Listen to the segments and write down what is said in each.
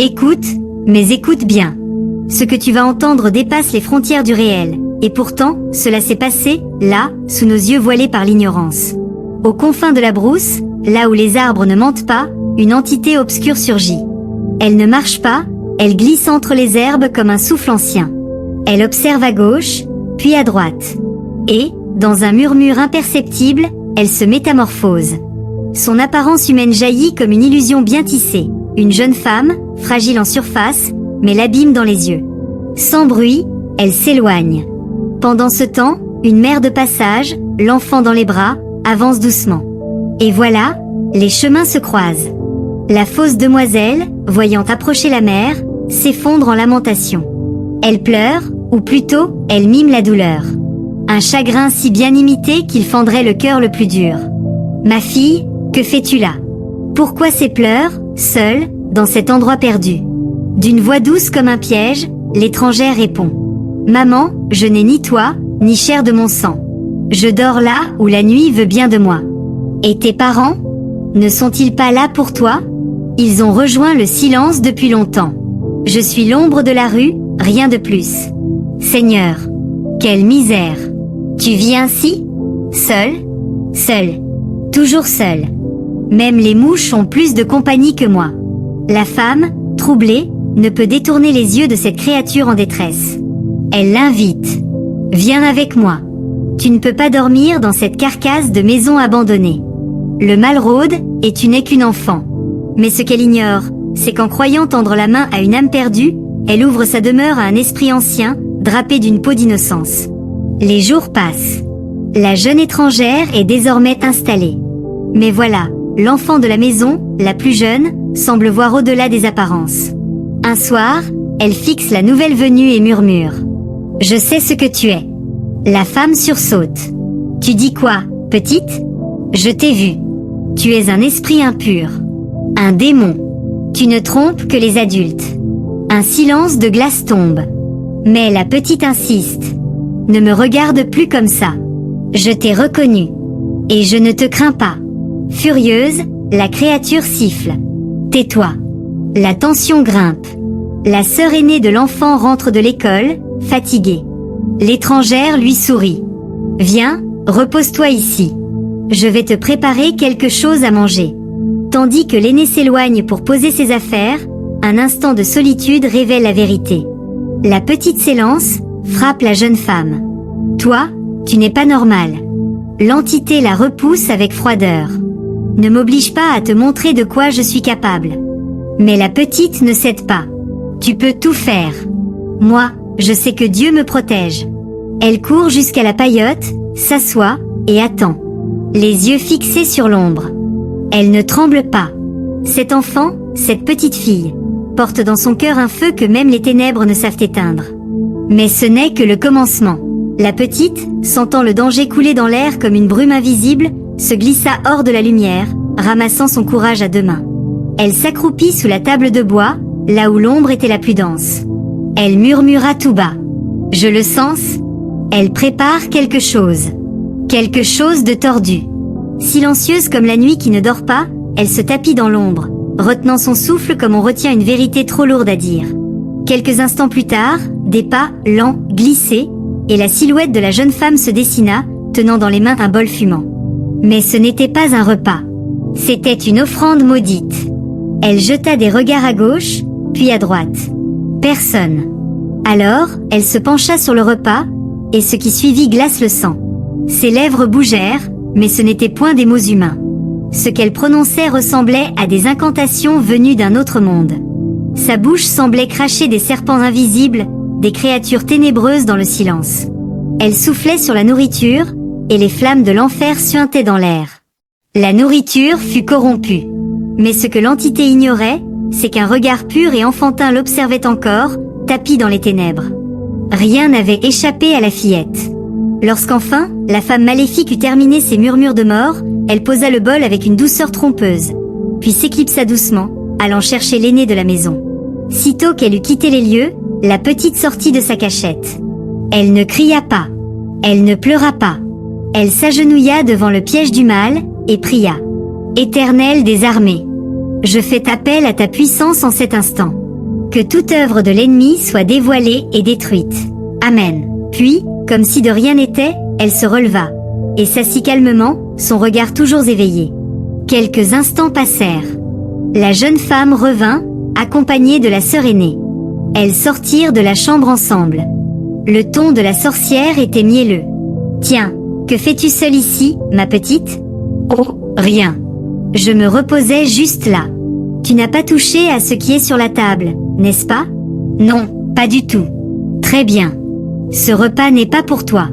Écoute, mais écoute bien. Ce que tu vas entendre dépasse les frontières du réel, et pourtant, cela s'est passé, là, sous nos yeux voilés par l'ignorance. Aux confins de la brousse, là où les arbres ne mentent pas, une entité obscure surgit. Elle ne marche pas, elle glisse entre les herbes comme un souffle ancien. Elle observe à gauche, puis à droite. Et, dans un murmure imperceptible, elle se métamorphose. Son apparence humaine jaillit comme une illusion bien tissée. Une jeune femme, fragile en surface, mais l'abîme dans les yeux. Sans bruit, elle s'éloigne. Pendant ce temps, une mère de passage, l'enfant dans les bras, avance doucement. Et voilà, les chemins se croisent. La fausse demoiselle, voyant approcher la mère, s'effondre en lamentation. Elle pleure, ou plutôt, elle mime la douleur. Un chagrin si bien imité qu'il fendrait le cœur le plus dur. « Ma fille, que fais-tu là? Pourquoi ces pleurs, seule, dans cet endroit perdu ?» D'une voix douce comme un piège, l'étrangère répond. « Maman, je n'ai ni toi, ni chair de mon sang. Je dors là où la nuit veut bien de moi. Et tes parents? Ne sont-ils pas là pour toi? Ils ont rejoint le silence depuis longtemps. Je suis l'ombre de la rue, rien de plus. Seigneur, quelle misère! Tu vis ainsi? Seul? Seul. Toujours seul. Même les mouches ont plus de compagnie que moi. » La femme, troublée, ne peut détourner les yeux de cette créature en détresse. Elle l'invite. « Viens avec moi. Tu ne peux pas dormir dans cette carcasse de maison abandonnée. Le mal rôde, et tu n'es qu'une enfant. » Mais ce qu'elle ignore, c'est qu'en croyant tendre la main à une âme perdue, elle ouvre sa demeure à un esprit ancien, drapé d'une peau d'innocence. Les jours passent. La jeune étrangère est désormais installée. Mais voilà, l'enfant de la maison, la plus jeune, semble voir au-delà des apparences. Un soir, elle fixe la nouvelle venue et murmure. « Je sais ce que tu es. » La femme sursaute. « Tu dis quoi, petite? Je t'ai vue. Tu es un esprit impur. Un démon. Tu ne trompes que les adultes. » Un silence de glace tombe. Mais la petite insiste. « Ne me regarde plus comme ça. Je t'ai reconnu. Et je ne te crains pas. » Furieuse, la créature siffle. « Tais-toi. » La tension grimpe. La sœur aînée de l'enfant rentre de l'école, fatiguée. L'étrangère lui sourit. « Viens, repose-toi ici. Je vais te préparer quelque chose à manger. » Tandis que l'aîné s'éloigne pour poser ses affaires, un instant de solitude révèle la vérité. La petite s'élance, frappe la jeune femme. « Toi, tu n'es pas normal. » L'entité la repousse avec froideur. « Ne m'oblige pas à te montrer de quoi je suis capable. » Mais la petite ne cède pas. « Tu peux tout faire. Moi, je sais que Dieu me protège. » Elle court jusqu'à la paillote, s'assoit, et attend. Les yeux fixés sur l'ombre. Elle ne tremble pas. Cet enfant, cette petite fille, porte dans son cœur un feu que même les ténèbres ne savent éteindre. Mais ce n'est que le commencement. La petite, sentant le danger couler dans l'air comme une brume invisible, se glissa hors de la lumière, ramassant son courage à deux mains. Elle s'accroupit sous la table de bois, là où l'ombre était la plus dense. Elle murmura tout bas. « Je le sens. » Elle prépare quelque chose. Quelque chose de tordu. Silencieuse comme la nuit qui ne dort pas, elle se tapit dans l'ombre, retenant son souffle comme on retient une vérité trop lourde à dire. Quelques instants plus tard, des pas, lents, glissaient, et la silhouette de la jeune femme se dessina, tenant dans les mains un bol fumant. Mais ce n'était pas un repas. C'était une offrande maudite. Elle jeta des regards à gauche, puis à droite. Personne. Alors, elle se pencha sur le repas, et ce qui suivit glace le sang. Ses lèvres bougèrent, mais ce n'était point des mots humains. Ce qu'elle prononçait ressemblait à des incantations venues d'un autre monde. Sa bouche semblait cracher des serpents invisibles, des créatures ténébreuses dans le silence. Elle soufflait sur la nourriture, et les flammes de l'enfer suintaient dans l'air. La nourriture fut corrompue. Mais ce que l'entité ignorait, c'est qu'un regard pur et enfantin l'observait encore, tapi dans les ténèbres. Rien n'avait échappé à la fillette. Lorsqu'enfin, la femme maléfique eut terminé ses murmures de mort, elle posa le bol avec une douceur trompeuse, puis s'éclipsa doucement, allant chercher l'aîné de la maison. Sitôt qu'elle eut quitté les lieux, la petite sortit de sa cachette. Elle ne cria pas. Elle ne pleura pas. Elle s'agenouilla devant le piège du mal, et pria. « Éternel des armées, Je fais appel à ta puissance en cet instant. Que toute œuvre de l'ennemi soit dévoilée et détruite. Amen. Puis, comme si de rien n'était, elle se releva, et s'assit calmement, son regard toujours éveillé. Quelques instants passèrent. La jeune femme revint, accompagnée de la sœur aînée. Elles sortirent de la chambre ensemble. Le ton de la sorcière était mielleux. « Tiens, que fais-tu seule ici, ma petite ?»« Oh, rien. Je me reposais juste là. Tu n'as pas touché à ce qui est sur la table, n'est-ce pas ? » ?»« Non, pas du tout. »« Très bien. Ce repas n'est pas pour toi.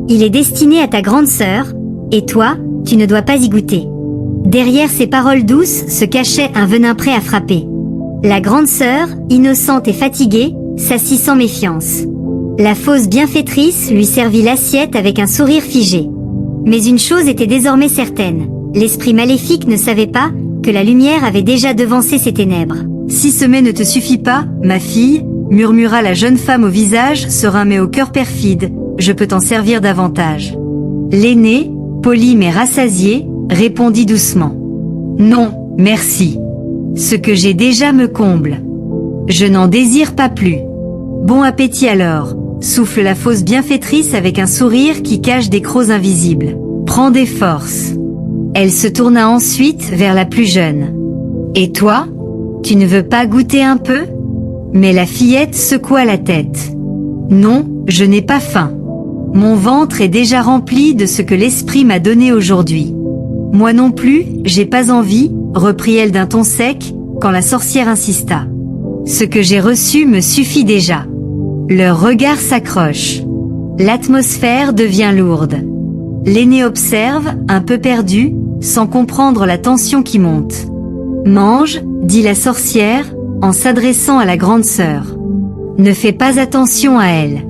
Il est destiné à ta grande sœur, et toi, tu ne dois pas y goûter. » Derrière ces paroles douces se cachait un venin prêt à frapper. La grande sœur, innocente et fatiguée, s'assit sans méfiance. La fausse bienfaitrice lui servit l'assiette avec un sourire figé. Mais une chose était désormais certaine, l'esprit maléfique ne savait pas que la lumière avait déjà devancé ses ténèbres. « Si ce mets ne te suffit pas, ma fille, » murmura la jeune femme au visage serein mais au cœur perfide, « je peux t'en servir davantage. » L'aînée, polie mais rassasiée, répondit doucement. « Non, merci. Ce que j'ai déjà me comble. Je n'en désire pas plus. » « Bon appétit alors, » souffle la fausse bienfaitrice avec un sourire qui cache des crocs invisibles. « Prends des forces. » Elle se tourna ensuite vers la plus jeune. « Et toi, tu ne veux pas goûter un peu ?» Mais la fillette secoua la tête. « Non, je n'ai pas faim. Mon ventre est déjà rempli de ce que l'esprit m'a donné aujourd'hui. »« Moi non plus, j'ai pas envie, » reprit-elle d'un ton sec, quand la sorcière insista. « Ce que j'ai reçu me suffit déjà. » Leurs regards s'accrochent. L'atmosphère devient lourde. L'aîné observe, un peu perdu, sans comprendre la tension qui monte. « Mange, » dit la sorcière, en s'adressant à la grande sœur. « Ne fais pas attention à elle. »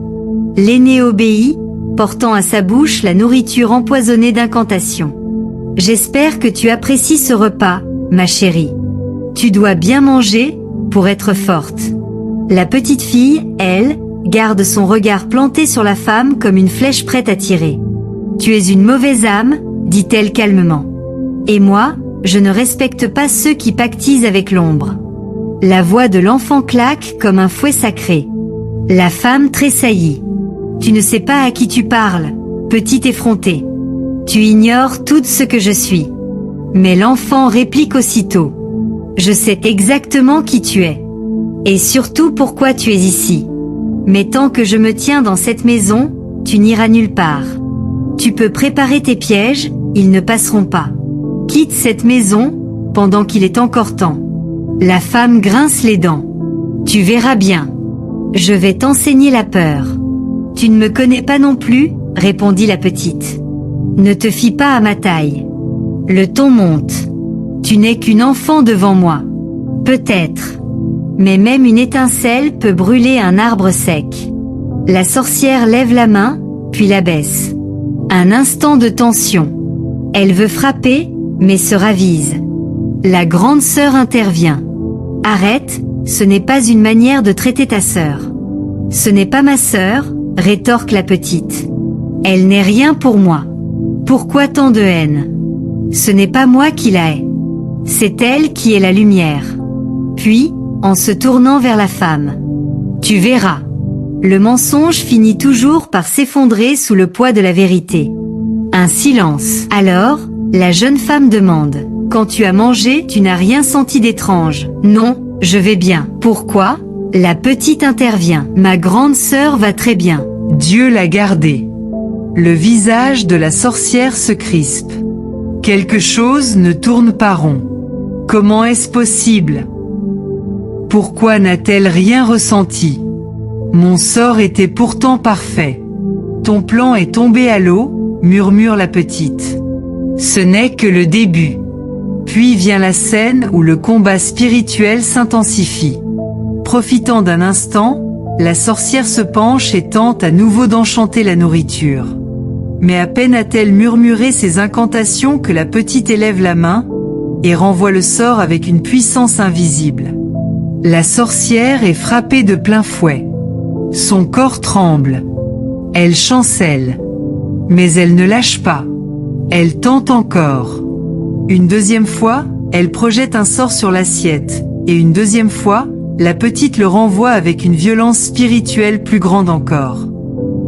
L'aîné obéit, portant à sa bouche la nourriture empoisonnée d'incantations. « J'espère que tu apprécies ce repas, ma chérie. Tu dois bien manger, pour être forte. » La petite fille, elle, garde son regard planté sur la femme comme une flèche prête à tirer. « Tu es une mauvaise âme, » dit-elle calmement. « Et moi, je ne respecte pas ceux qui pactisent avec l'ombre. » La voix de l'enfant claque comme un fouet sacré. La femme tressaillit. « Tu ne sais pas à qui tu parles, petite effrontée. Tu ignores tout ce que je suis. » Mais l'enfant réplique aussitôt. « Je sais exactement qui tu es. Et surtout pourquoi tu es ici. Mais tant que je me tiens dans cette maison, tu n'iras nulle part. Tu peux préparer tes pièges, ils ne passeront pas. Quitte cette maison, pendant qu'il est encore temps. » La femme grince les dents. « Tu verras bien. Je vais t'enseigner la peur. »« Tu ne me connais pas non plus, » répondit la petite. « Ne te fie pas à ma taille. » Le ton monte. « Tu n'es qu'une enfant devant moi. » Peut-être. Mais même une étincelle peut brûler un arbre sec. La sorcière lève la main, puis la baisse. Un instant de tension. Elle veut frapper, mais se ravise. La grande sœur intervient. « Arrête, ce n'est pas une manière de traiter ta sœur. »« Ce n'est pas ma sœur, » rétorque la petite. « Elle n'est rien pour moi. Pourquoi tant de haine ? Ce n'est pas moi qui la hais. C'est elle qui est la lumière. » Puis, en se tournant vers la femme. « Tu verras. » Le mensonge finit toujours par s'effondrer sous le poids de la vérité. Un silence. Alors, la jeune femme demande. « Quand tu as mangé, tu n'as rien senti d'étrange. »« Non, je vais bien. »« Pourquoi ?» La petite intervient. « Ma grande sœur va très bien. » Dieu l'a gardée. Le visage de la sorcière se crispe. Quelque chose ne tourne pas rond. Comment est-ce possible ? Pourquoi n'a-t-elle rien ressenti ? Mon sort était pourtant parfait. Ton plan est tombé à l'eau, murmure la petite. Ce n'est que le début. Puis vient la scène où le combat spirituel s'intensifie. Profitant d'un instant, la sorcière se penche et tente à nouveau d'enchanter la nourriture. Mais à peine a-t-elle murmuré ses incantations que la petite élève la main et renvoie le sort avec une puissance invisible. La sorcière est frappée de plein fouet. Son corps tremble. Elle chancelle. Mais elle ne lâche pas. Elle tente encore. Une deuxième fois, Elle projette un sort sur l'assiette, et une deuxième fois, la petite le renvoie avec une violence spirituelle plus grande encore.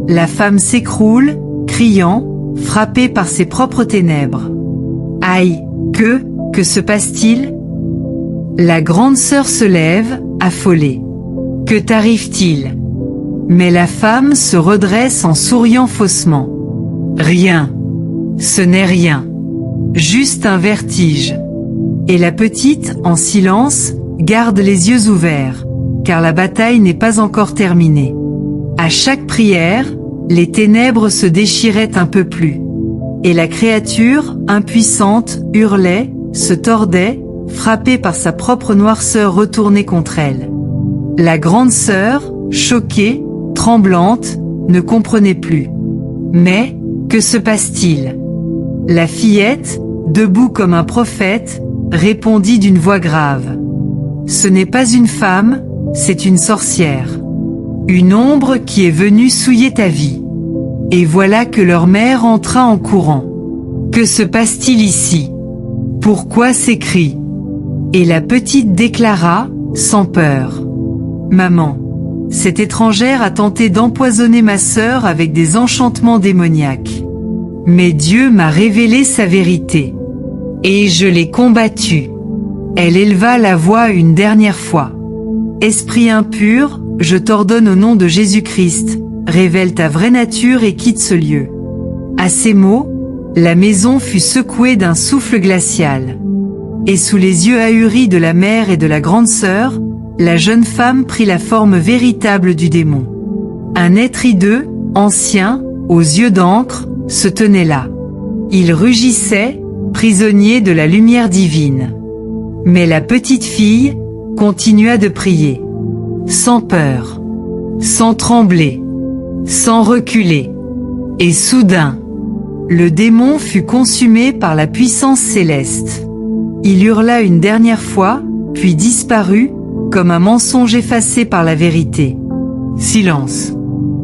La femme s'écroule, criant, frappée par ses propres ténèbres. Aïe, que se passe-t-il? La grande sœur se lève, affolée. Que t'arrive-t-il? Mais la femme se redresse en souriant faussement. Rien. Ce n'est rien. Juste un vertige. Et la petite, en silence, garde les yeux ouverts, car la bataille n'est pas encore terminée. À chaque prière, les ténèbres se déchiraient un peu plus. Et la créature, impuissante, hurlait, se tordait, frappée par sa propre noirceur retournée contre elle. La grande sœur, choquée, tremblante, ne comprenait plus. Mais, que se passe-t-il? La fillette, debout comme un prophète, répondit d'une voix grave. Ce n'est pas une femme, c'est une sorcière. Une ombre qui est venue souiller ta vie. Et voilà que leur mère entra en courant. Que se passe-t-il ici? Pourquoi ces cris? Et la petite déclara, sans peur. Maman, cette étrangère a tenté d'empoisonner ma sœur avec des enchantements démoniaques. Mais Dieu m'a révélé sa vérité. Et je l'ai combattue. Elle éleva la voix une dernière fois. Esprit impur, je t'ordonne au nom de Jésus-Christ, révèle ta vraie nature et quitte ce lieu. À ces mots, la maison fut secouée d'un souffle glacial. Et sous les yeux ahuris de la mère et de la grande sœur, la jeune femme prit la forme véritable du démon. Un être hideux, ancien, aux yeux d'encre, se tenait là. Il rugissait, prisonnier de la lumière divine. Mais la petite fille continua de prier. Sans peur, sans trembler, sans reculer. Et soudain, le démon fut consumé par la puissance céleste. Il hurla une dernière fois, puis disparut, comme un mensonge effacé par la vérité. Silence.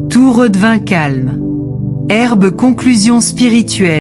Tout redevint calme. Herbe conclusion spirituelle.